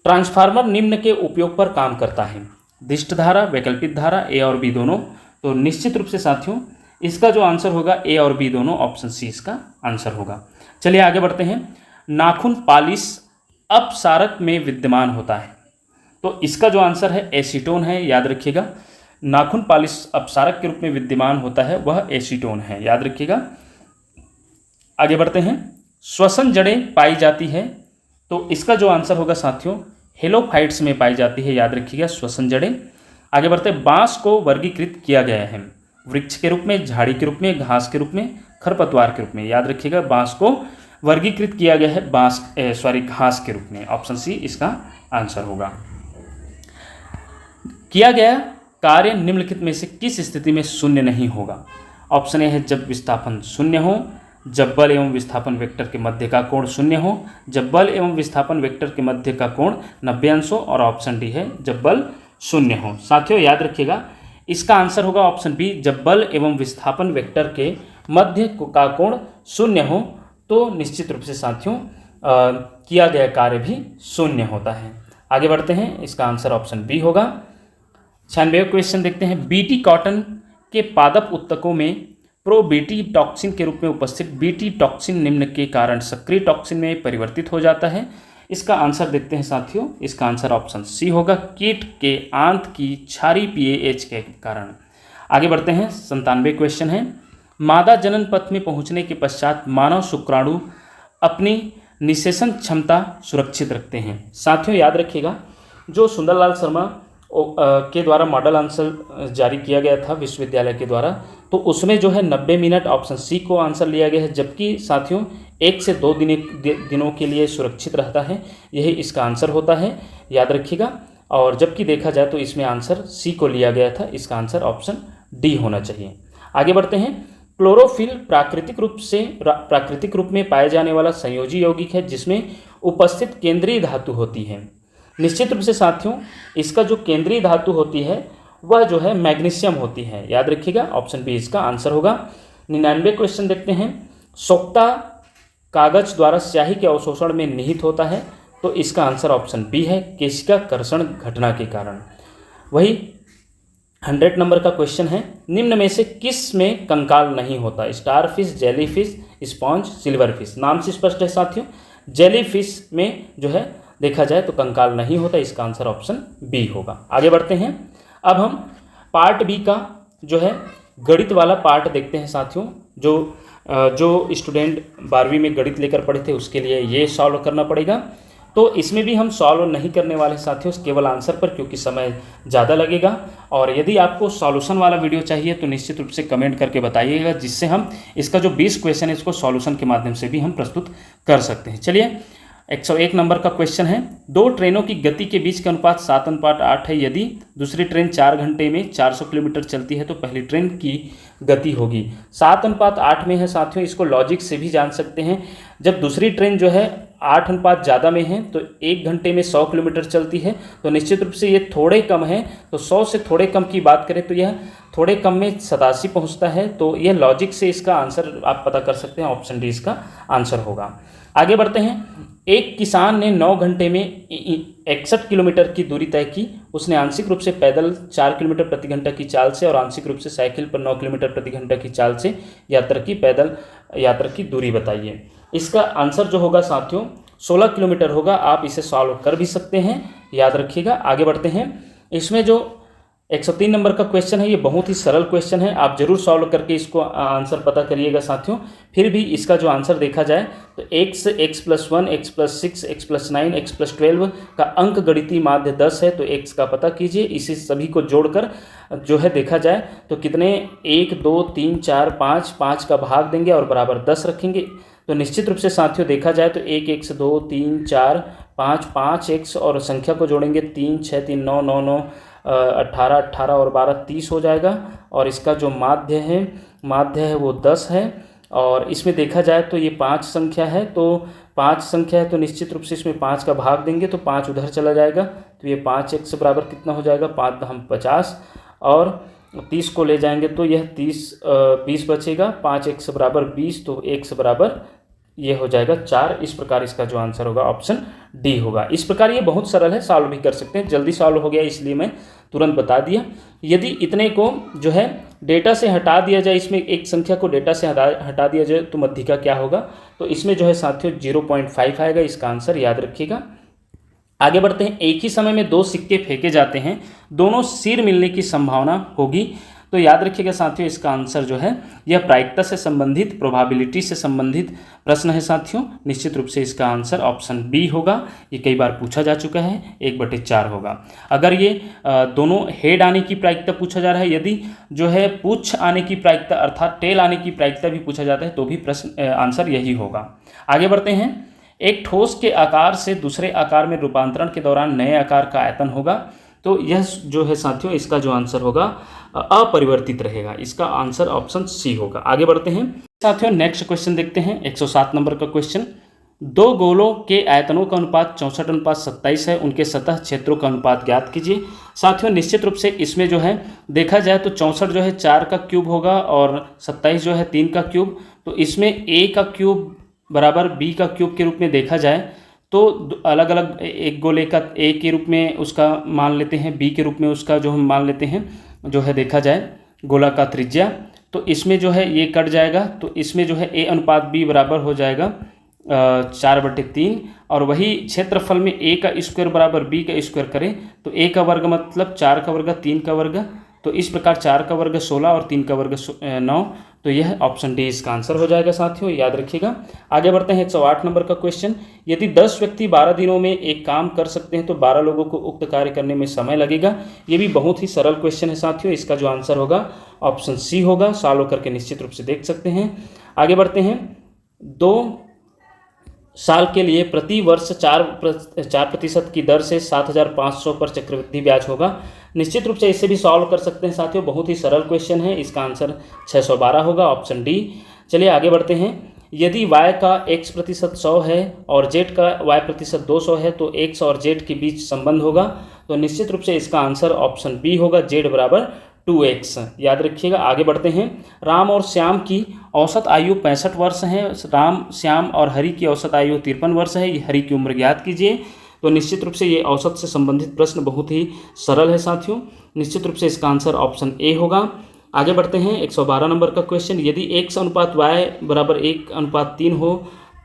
ट्रांसफार्मर निम्न के उपयोग पर काम करता है? दिष्ट धारा, वैकल्पिक धारा, ए और बी दोनों? तो निश्चित रूप से साथियों इसका जो आंसर होगा ए और बी दोनों, ऑप्शन सी इसका आंसर होगा। चलिए आगे बढ़ते हैं, नाखून पालिश अपसारक में विद्यमान होता है? तो इसका जो आंसर है एसीटोन है, याद रखिएगा नाखून पालिश अपसारक के रूप में विद्यमान होता है वह एसीटोन है, याद रखिएगा। आगे बढ़ते हैं, श्वसन जड़ें पाई जाती है? तो इसका जो आंसर होगा साथियों हेलोफाइट्स में पाई जाती है, याद रखिएगा श्वसन जड़ें। आगे बढ़ते हैं, बांस को वर्गीकृत किया गया है? वृक्ष के रूप में, झाड़ी के रूप में, घास के रूप में, खरपतवार के रूप में? याद रखिएगा बांस को वर्गीकृत किया गया है घास के रूप में, ऑप्शन सी इसका आंसर होगा। किया गया कार्य निम्नलिखित में से किस स्थिति में शून्य नहीं होगा? ऑप्शन ए है जब विस्थापन शून्य हो, जब बल एवं विस्थापन वेक्टर के मध्य का कोण शून्य हो, जब बल एवं विस्थापन वेक्टर के मध्य का कोण 90 अंश हो, और ऑप्शन डी है जब बल शून्य हो। साथियों याद रखिएगा इसका आंसर होगा ऑप्शन बी, जब बल एवं विस्थापन वेक्टर के मध्य का कोण शून्य हो। तो निश्चित रूप से साथियों किया गया कार्य भी शून्य होता है। आगे बढ़ते हैं, इसका आंसर ऑप्शन बी होगा। 96 क्वेश्चन देखते हैं, बीटी कॉटन के पादप उत्तकों में प्रोबीटी टॉक्सिन के रूप में उपस्थित बीटी टॉक्सिन निम्न के कारण सक्रिय टॉक्सिन में परिवर्तित हो जाता है? इसका आंसर देखते हैं साथियों, इसका आंसर ऑप्शन सी होगा, कीट के आंत की क्षारीय पीएच के कारण। आगे बढ़ते हैं, 97 क्वेश्चन है, मादा जनन पथ में पहुंचने के पश्चात मानव शुक्राणु अपनी निषेचन क्षमता सुरक्षित रखते हैं? साथियों याद रखिएगा जो सुंदरलाल शर्मा के द्वारा मॉडल आंसर जारी किया गया था विश्वविद्यालय के द्वारा, तो उसमें जो है 90 मिनट ऑप्शन सी को आंसर लिया गया है, जबकि साथियों 1 से 2 दिनों के लिए सुरक्षित रहता है, यही इसका आंसर होता है, याद रखिएगा। और जबकि देखा जाए तो इसमें आंसर सी को लिया गया था। इसका आंसर ऑप्शन डी होना चाहिए। आगे बढ़ते हैं। क्लोरोफिल प्राकृतिक रूप में पाए जाने वाला संयोजी यौगिक है जिसमें उपस्थित केंद्रीय धातु होती है। निश्चित रूप से साथियों इसका जो केंद्रीय धातु होती है वह जो है मैग्नीशियम होती है। याद रखिएगा, ऑप्शन बी इसका आंसर होगा। 99 क्वेश्चन देखते हैं। सोक्ता कागज द्वारा स्याही के अवशोषण में निहित होता है, तो इसका आंसर ऑप्शन बी है, केशिका कर्षण घटना के कारण। वही 100 नंबर का क्वेश्चन है। निम्न में से किस में कंकाल नहीं होता? Starfish, jellyfish, sponge, silverfish. नाम से स्पष्ट है साथियों, जेलीफिश में जो है देखा जाए तो कंकाल नहीं होता। इसका आंसर ऑप्शन बी होगा। आगे बढ़ते हैं। अब हम पार्ट बी का जो है गणित वाला पार्ट देखते हैं साथियों। जो स्टूडेंट 12वीं में गणित लेकर पढ़े थे उसके लिए ये सॉल्व करना पड़ेगा। तो इसमें भी हम सॉल्व नहीं करने वाले साथियों, केवल आंसर पर, क्योंकि समय ज़्यादा लगेगा। और यदि आपको सॉल्यूशन वाला वीडियो चाहिए तो निश्चित रूप से कमेंट करके बताइएगा, जिससे हम इसका जो 20 क्वेश्चन है इसको सॉल्यूशन के माध्यम से भी हम प्रस्तुत कर सकते हैं। चलिए 101 नंबर का क्वेश्चन है। दो ट्रेनों की गति के बीच का अनुपात 7:8 है। यदि दूसरी ट्रेन 4 घंटे में 400 किलोमीटर चलती है तो पहली ट्रेन की गति होगी। 7:8 में है साथियों, इसको लॉजिक से भी जान सकते हैं। जब दूसरी ट्रेन जो है 8 अनुपात ज़्यादा में है तो 1 घंटे में 100 किलोमीटर चलती है, तो निश्चित रूप से ये थोड़े कम है। तो 100 से थोड़े कम की बात करें तो यह थोड़े कम में 87 पहुँचता है। तो यह लॉजिक से इसका आंसर आप पता कर सकते हैं, ऑप्शन डी इसका आंसर होगा। आगे बढ़ते हैं। एक किसान ने 9 घंटे में 61 किलोमीटर की दूरी तय की। उसने आंशिक रूप से पैदल 4 किलोमीटर प्रति घंटा की चाल से और आंशिक रूप से साइकिल पर 9 किलोमीटर प्रति घंटा की चाल से यात्रा की। पैदल यात्रा की दूरी बताइए। इसका आंसर जो होगा साथियों 16 किलोमीटर होगा। आप इसे सॉल्व कर भी सकते हैं, याद रखिएगा। आगे बढ़ते हैं। इसमें जो 103 नंबर का क्वेश्चन है ये बहुत ही सरल क्वेश्चन है, आप जरूर सॉल्व करके इसको आंसर पता करिएगा साथियों। फिर भी इसका जो आंसर देखा जाए तो x, x+1, x+6, x+9, x+12 का अंक गणितीय माध्य 10 है। तो x का पता कीजिए। इसी सभी को जोड़कर जो है देखा जाए तो कितने 1, 2, 3, 4, 5 का भाग देंगे और बराबर 10 रखेंगे। तो निश्चित रूप से साथियों देखा जाए तो 1x, 2, 3, 4, 5x और संख्या को जोड़ेंगे 3, 6, 3, 9, 9, 9, 18, 18 और 12, 30 हो जाएगा। और इसका जो माध्य है वो 10 है। और इसमें देखा जाए तो ये 5 संख्या है, तो 5 संख्या है तो निश्चित रूप से इसमें 5 का भाग देंगे तो 5 उधर चला जाएगा। तो ये 5x बराबर कितना हो जाएगा? 5 हम 50 और 30 को ले जाएंगे तो यह 20 बचेगा। 5x बराबर 20, तो x बराबर ये हो जाएगा 4। इस प्रकार इसका जो आंसर होगा ऑप्शन डी होगा। इस प्रकार ये बहुत सरल है, सॉल्व भी कर सकते हैं। जल्दी सॉल्व हो गया इसलिए मैं तुरंत बता दिया। यदि इतने को जो है डेटा से हटा दिया जाए, इसमें एक संख्या को डेटा से हटा दिया जाए तो मध्यिका क्या होगा? तो इसमें जो है साथियों 0.5 आएगा। इसका आंसर याद रखिएगा। आगे बढ़ते हैं। एक ही समय में 2 सिक्के फेंके जाते हैं, दोनों सिर मिलने की संभावना होगी। तो याद रखिएगा साथियों इसका आंसर जो है यह प्रायिकता से संबंधित, प्रोबेबिलिटी से संबंधित प्रश्न है साथियों। निश्चित रूप से इसका आंसर ऑप्शन बी होगा। ये कई बार पूछा जा चुका है, 1/4 होगा। अगर ये दोनों हेड आने की प्रायिकता पूछा जा रहा है, यदि जो है पूंछ आने की प्रायिकता अर्थात टेल आने की प्रायिकता भी पूछा जाता है तो भी प्रश्न आंसर यही होगा। आगे बढ़ते हैं। एक ठोस के आकार से दूसरे आकार में रूपांतरण के दौरान नए आकार का आयतन होगा। तो यह जो है साथियों इसका जो आंसर होगा अपरिवर्तित रहेगा। इसका आंसर ऑप्शन सी होगा। आगे बढ़ते हैं साथियों। नेक्स्ट क्वेश्चन देखते हैं। 107 नंबर का क्वेश्चन। 2 गोलों के आयतनों का अनुपात 64:27 है। उनके सतह क्षेत्रों का अनुपात ज्ञात कीजिए। साथियों निश्चित रूप से इसमें जो है देखा जाए तो 64 जो है 4 का क्यूब होगा और 27 जो है 3 का क्यूब। तो इसमें a का क्यूब बराबर b का क्यूब के रूप में देखा जाए तो अलग अलग एक गोले का a के रूप में उसका मान लेते हैं, b के रूप में उसका जो हम मान लेते हैं जो है देखा जाए गोला का त्रिज्या। तो इसमें जो है ये कट जाएगा। तो इसमें जो है a अनुपात b बराबर हो जाएगा 4/3। और वही क्षेत्रफल में a का स्क्वायर बराबर b का स्क्वायर करें तो a का वर्ग मतलब 4 का वर्ग 3 का वर्ग। तो इस प्रकार 4 का वर्ग 16 और 3 का वर्ग 9। तो यह ऑप्शन डी इसका आंसर हो जाएगा साथियों, याद रखिएगा। आगे बढ़ते हैं। 108 नंबर का क्वेश्चन। यदि 10 व्यक्ति 12 दिनों में एक काम कर सकते हैं तो 12 लोगों को उक्त कार्य करने में समय लगेगा। ये भी बहुत ही सरल क्वेश्चन है साथियों। इसका जो आंसर होगा ऑप्शन सी होगा। सॉल्व करके निश्चित रूप से देख सकते हैं। आगे बढ़ते हैं। 2 साल के लिए प्रति वर्ष 4% की दर से 7,500 पर चक्रवृद्धि ब्याज होगा। निश्चित रूप से इसे भी सॉल्व कर सकते हैं साथियों, बहुत ही सरल क्वेश्चन है। इसका आंसर 612 होगा, ऑप्शन डी। चलिए आगे बढ़ते हैं। यदि y का x% 100 है और z का y% 200 है तो x और z के बीच संबंध होगा। तो निश्चित रूप से इसका आंसर ऑप्शन बी होगा, z बराबर 2x। याद रखिएगा। आगे बढ़ते हैं। राम और श्याम की औसत आयु 65 वर्ष है। राम, श्याम और हरि की औसत आयु 53 वर्ष है। हरि की उम्र ज्ञात कीजिए। तो निश्चित रूप से ये औसत से संबंधित प्रश्न बहुत ही सरल है साथियों। निश्चित रूप से इसका आंसर ऑप्शन ए होगा। आगे बढ़ते हैं। 112 नंबर का क्वेश्चन। यदि x अनुपात y बराबर 1:3 हो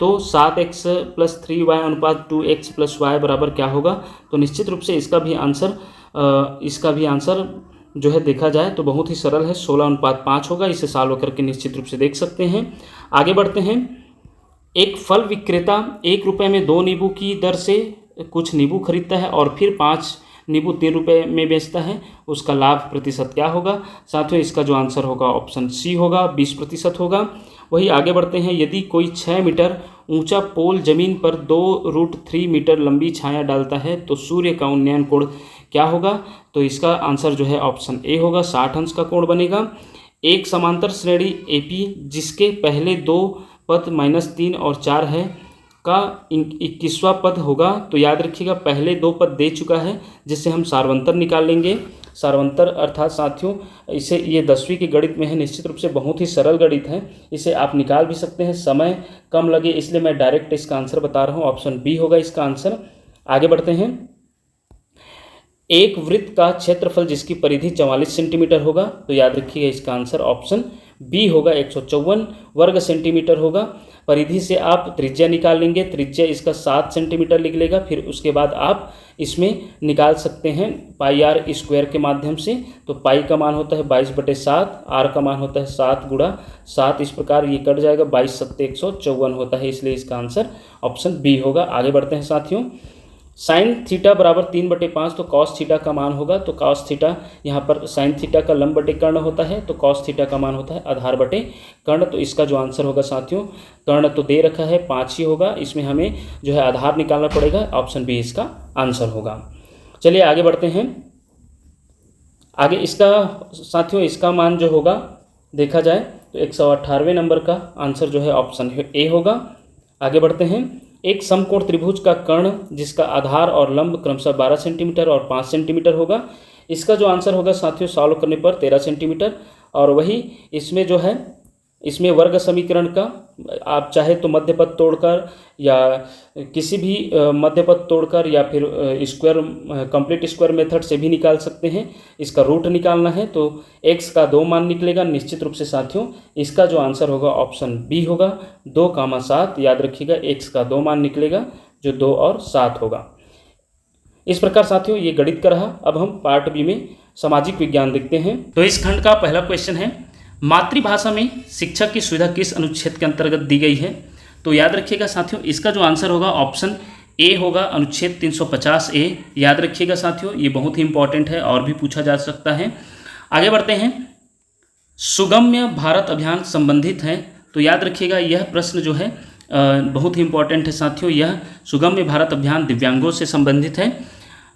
तो 7x + 3y अनुपात 2x + y बराबर क्या होगा। तो निश्चित रूप से इसका भी आंसर जो है देखा जाए तो बहुत ही सरल है, 16:5 होगा। इसे सॉल्व करके निश्चित रूप से देख सकते हैं। आगे बढ़ते हैं। एक फल विक्रेता 1 रुपये में 2 नींबू की दर से कुछ नींबू खरीदता है और फिर 5 नींबू 3 रुपये में बेचता है, उसका लाभ प्रतिशत क्या होगा। साथियों इसका जो आंसर होगा ऑप्शन सी होगा, 20% होगा। वही आगे बढ़ते हैं। यदि कोई 6 मीटर ऊंचा पोल जमीन पर 2√3 मीटर लंबी छाया डालता है तो सूर्य का उन्नयन कोण क्या होगा। तो इसका आंसर जो है ऑप्शन ए होगा, 60 अंश का कोण बनेगा। एक समांतर श्रेणी एपी जिसके पहले 2 पद -3 और 4 है का 21वां पद होगा। तो याद रखिएगा पहले 2 पद दे चुका है, जिससे हम सार्वंतर निकाल लेंगे। सार्वंतर अर्थात साथियों इसे ये 10वीं के गणित में है। निश्चित रूप से बहुत ही सरल गणित है, इसे आप निकाल भी सकते हैं, समय कम लगे इसलिए मैं डायरेक्ट इसका आंसर बता रहा हूँ, ऑप्शन बी होगा इसका आंसर। आगे बढ़ते हैं। एक वृत्त का क्षेत्रफल जिसकी परिधि 44 सेंटीमीटर होगा। तो याद रखिएगा इसका आंसर ऑप्शन बी होगा, 154 वर्ग सेंटीमीटर होगा। परिधि से आप त्रिज्या निकाल लेंगे, त्रिज्या इसका 7 सेंटीमीटर लिख लेगा। फिर उसके बाद आप इसमें निकाल सकते हैं πr² के माध्यम से। तो पाई का मान होता है 22/7, आर का मान होता है 7 × 7, इस प्रकार ये कट जाएगा, 22 × 7 154 होता है, इसलिए इसका आंसर ऑप्शन बी होगा। आगे बढ़ते हैं साथियों। साइन थीटा बराबर 3/5 तो कॉस थीटा का मान होगा। तो कॉस थीटा यहाँ पर साइन थीटा का लंब बटे कर्ण होता है, तो कॉस थीटा का मान होता है आधार बटे कर्ण। तो इसका जो आंसर होगा साथियों, कर्ण तो दे रखा है 5 ही होगा, इसमें हमें जो है आधार निकालना पड़ेगा, ऑप्शन बी इसका आंसर होगा। चलिए आगे बढ़ते हैं। आगे इसका साथियों इसका मान जो होगा देखा जाए तो 118वें नंबर का आंसर जो है ऑप्शन ए होगा। आगे बढ़ते हैं। एक समकोण त्रिभुज का कर्ण जिसका आधार और लंब क्रमशः 12 सेंटीमीटर और 5 सेंटीमीटर होगा। इसका जो आंसर होगा साथियों सॉल्व करने पर 13 सेंटीमीटर। और वही इसमें जो है इसमें वर्ग समीकरण का आप चाहे तो मध्य पद तोड़कर या किसी भी मध्य पद तोड़कर या फिर कंप्लीट स्क्वायर मेथड से भी निकाल सकते हैं। इसका रूट निकालना है तो x का 2 मान निकलेगा। निश्चित रूप से साथियों इसका जो आंसर होगा ऑप्शन बी होगा, 2,7। याद रखिएगा x का 2 मान निकलेगा जो 2 और 7 होगा। इस प्रकार साथियों ये गणित का रहा। अब हम पार्ट बी में सामाजिक विज्ञान देखते हैं। तो इस खंड का पहला क्वेश्चन है, मातृभाषा में शिक्षक की सुविधा किस अनुच्छेद के अंतर्गत दी गई है। तो याद रखिएगा साथियों इसका जो आंसर होगा ऑप्शन ए होगा, अनुच्छेद 350A। याद रखिएगा साथियों ये बहुत ही इंपॉर्टेंट है और भी पूछा जा सकता है। आगे बढ़ते हैं। सुगम्य भारत अभियान संबंधित है। तो याद रखिएगा यह प्रश्न जो है बहुत ही इंपॉर्टेंट है साथियों। यह सुगम्य भारत अभियान दिव्यांगों से संबंधित है।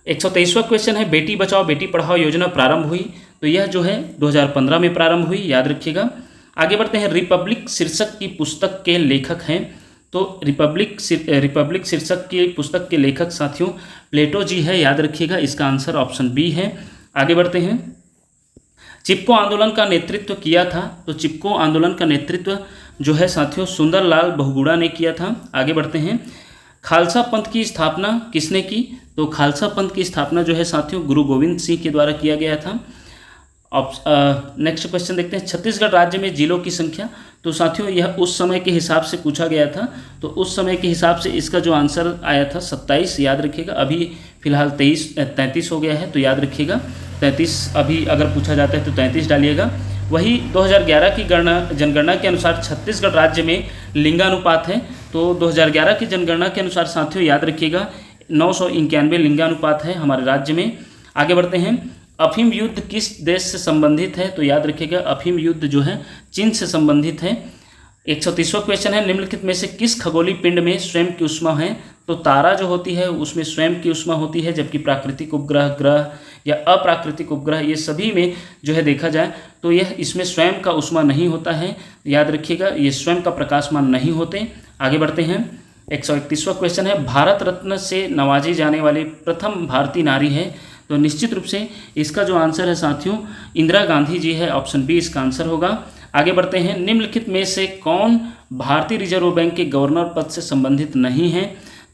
123वां क्वेश्चन है, बेटी बचाओ बेटी पढ़ाओ योजना प्रारंभ हुई। तो यह जो है 2015 में प्रारंभ हुई, याद रखिएगा। आगे बढ़ते हैं। रिपब्लिक शीर्षक की पुस्तक के लेखक हैं। तो रिपब्लिक शीर्षक की पुस्तक के लेखक साथियों प्लेटो जी है, याद रखिएगा। इसका आंसर ऑप्शन बी है। आगे बढ़ते हैं। चिपको आंदोलन का नेतृत्व किया था। तो चिपको आंदोलन का नेतृत्व जो है साथियों सुंदरलाल बहुगुणा ने किया था। आगे बढ़ते हैं। खालसा पंथ की स्थापना किसने की। तो खालसा पंथ की स्थापना जो है साथियों गुरु गोविंद सिंह के द्वारा किया गया था। नेक्स्ट क्वेश्चन देखते हैं। छत्तीसगढ़ राज्य में जिलों की संख्या। तो साथियों यह उस समय के हिसाब से पूछा गया था। तो उस समय के हिसाब से इसका जो आंसर आया था 27, याद रखिएगा। अभी फिलहाल 33 हो गया है, तो याद रखिएगा 33 अभी अगर पूछा जाता है तो 33 डालिएगा। वही 2011 की जनगणना के अनुसार छत्तीसगढ़ राज्य में लिंगानुपात है। तो 2011 की जनगणना के अनुसार साथियों याद रखिएगा 991 लिंगानुपात है हमारे राज्य में। आगे बढ़ते हैं। अफीम युद्ध किस देश से संबंधित है। तो याद रखिएगा अफीम युद्ध जो है चीन से संबंधित है। 130वां क्वेश्चन है, निम्नलिखित में से किस खगोलीय पिंड में स्वयं की ऊष्मा है? तो तारा जो होती है उसमें स्वयं की ऊष्मा होती है, जबकि प्राकृतिक उपग्रह, ग्रह या अप्राकृतिक उपग्रह, ये सभी में जो है देखा जाए तो यह इसमें स्वयं का ऊष्मा नहीं होता है। याद रखिएगा, ये स्वयं का प्रकाशमान नहीं होते। आगे बढ़ते हैं। 131वां क्वेश्चन है, भारत रत्न से नवाजी जाने वाली प्रथम भारतीय नारी है? तो निश्चित रूप से इसका जो आंसर है साथियों, इंदिरा गांधी जी है। ऑप्शन बी इसका आंसर होगा। आगे बढ़ते हैं। निम्नलिखित में से कौन भारतीय रिजर्व बैंक के गवर्नर पद से संबंधित नहीं है?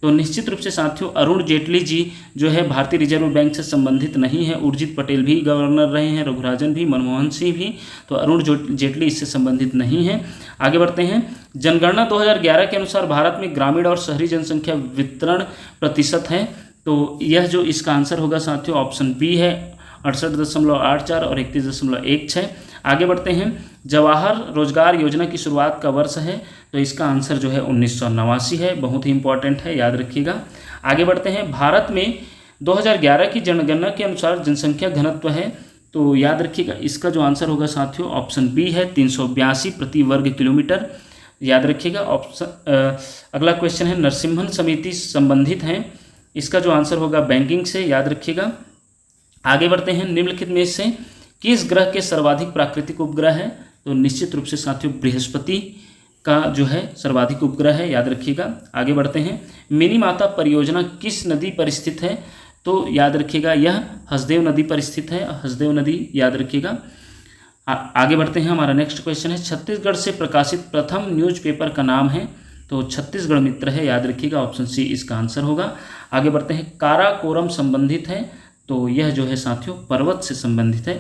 तो निश्चित रूप से साथियों, अरुण जेटली जी जो है भारतीय रिजर्व बैंक से संबंधित नहीं है। उर्जित पटेल भी गवर्नर रहे हैं, रघुराजन भी, मनमोहन सिंह भी, तो अरुण जेटली इससे संबंधित नहीं है। आगे बढ़ते हैं। जनगणना 2011 के अनुसार भारत में ग्रामीण और शहरी जनसंख्या वितरण प्रतिशत है? तो यह जो इसका आंसर होगा साथियों, ऑप्शन बी है, 68.84 और 31.16। आगे बढ़ते हैं। जवाहर रोजगार योजना की शुरुआत का वर्ष है? तो इसका आंसर जो है 1989 है। बहुत ही इंपॉर्टेंट है, याद रखिएगा। आगे बढ़ते हैं। भारत में 2011 की जनगणना के अनुसार जनसंख्या घनत्व है? तो याद रखिएगा, इसका जो आंसर होगा साथियों, ऑप्शन बी है, 382 प्रति वर्ग किलोमीटर। याद रखिएगा। अगला क्वेश्चन है, नरसिम्हन समिति संबंधित है? इसका जो आंसर होगा बैंकिंग से, याद रखिएगा। आगे बढ़ते हैं। निम्नलिखित में से किस ग्रह के सर्वाधिक प्राकृतिक उपग्रह है? तो निश्चित रूप से साथियों, बृहस्पति का जो है सर्वाधिक उपग्रह है, याद रखिएगा। आगे बढ़ते हैं। मिनीमाता परियोजना किस नदी पर स्थित है? तो याद रखिएगा, यह हसदेव नदी पर स्थित है। हसदेव नदी, याद रखिएगा। आगे बढ़ते हैं। हमारा नेक्स्ट क्वेश्चन है, छत्तीसगढ़ से प्रकाशित प्रथम न्यूज़पेपर का नाम है? तो छत्तीसगढ़ मित्र है, याद रखिएगा। ऑप्शन सी इसका आंसर होगा। आगे बढ़ते हैं। काराकोरम संबंधित है? तो यह जो है साथियों पर्वत से संबंधित है।